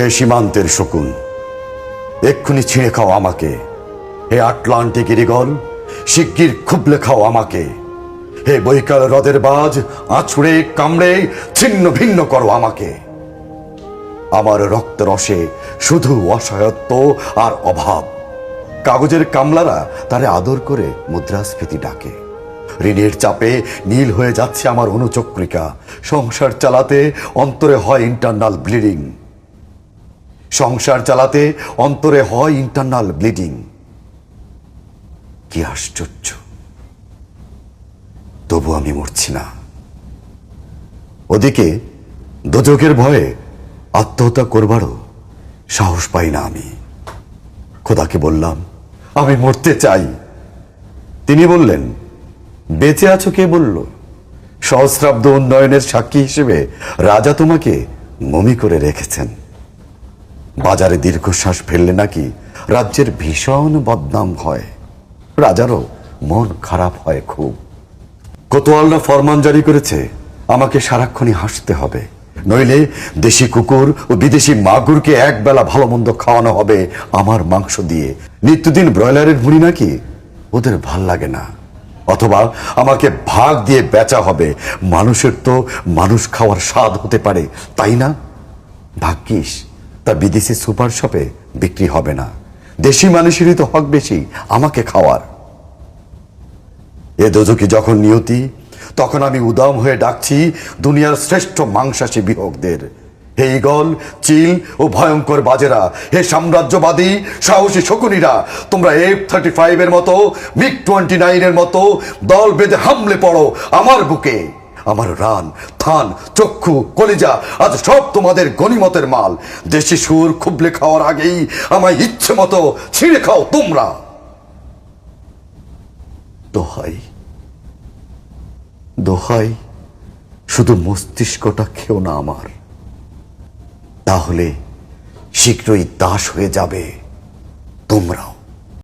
হে সীমান্তের শকুন, এক্ষুনি ছিঁড়ে খাও আমাকে। হে আটলান্টিক ইরিগল, শিগগির খুবলে খাও আমাকে। হে বৈকাল হ্রদের বাজ, আছুড়ে কামড়ে ছিন্ন ভিন্ন করো আমাকে। আমার রক্ত রসে শুধু অসহায়ত্ব আর অভাব। কাগজের কামলারা তারে আদর করে মুদ্রাস্ফীতি ডাকে। ঋণের চাপে নীল হয়ে যাচ্ছে আমার অনুচক্রিকা। সংসার চালাতে অন্তরে হয় ইন্টারনাল ব্লিডিং। সংসার চালাতে অন্তরে হয় ইন্টারনাল ব্লিডিং। কি আশ্চর্য, তবু আমি মরছি না। ওদিকে দোজখের ভয়ে আত্মহত্যা করবারও সাহস পাই না আমি। খোদাকে বললাম, আমি মরতে চাই। তিনি বললেন, বেঁচে আছো কে বলল? সহস্রাব্দ উন্নয়নের সাক্ষী হিসেবে রাজা তোমাকে মমি করে রেখেছেন। বাজারে দীর্ঘশ্বাস ফেললে নাকি রাজ্যের ভীষণ বদনাম হয়। রাজারও মন খারাপ হয় খুব। কোতোয়ালরা ফরমান জারি করেছে, আমাকে সারাক্ষণই হাসতে হবে, নইলে দেশি কুকুর ও বিদেশি মাগুরকে একবেলা ভালো মন্দ খাওয়ানো হবে আমার মাংস দিয়ে। নিত্যদিন ব্রয়লারের ভুঁড়ি নাকি ওদের ভাল লাগে না। অথবা আমাকে ভাগ দিয়ে বেচা হবে। মানুষের তো মানুষ খাওয়ার স্বাদ হতে পারে, তাই না? ভাগ্যিস তা বিদেশি সুপার শপে বিক্রি হবে না। দেশি মানুষেরই তো হক বেশি আমাকে খাওয়ার। এ দোজখী যখন নিয়তি, তখন আমি উদাম হয়ে ডাকছি দুনিয়ার শ্রেষ্ঠ মাংসাশী বিহকদের। হে ঈগল, চিল ও ভয়ঙ্কর বাজেরা, হে সাম্রাজ্যবাদী সাহসী শকুনিরা, তোমরা F-35 এর মতো, MiG-29 এর মতো দল বেঁধে হামলে পড়ো আমার বুকে। আমার রান, থান, চক্ষু, কলিজা আজ সব তোমাদের গনিমতের মাল। দেশি সুর খুবলে খাওয়ার আগেই আমায় ইচ্ছে মতো ছিঁড়ে খাও তোমরা। দোহাই দোহাই, শুধু মস্তিষ্কটা খেও না আমার, তাহলে শীঘ্রই দাস হয়ে যাবে তোমরাও।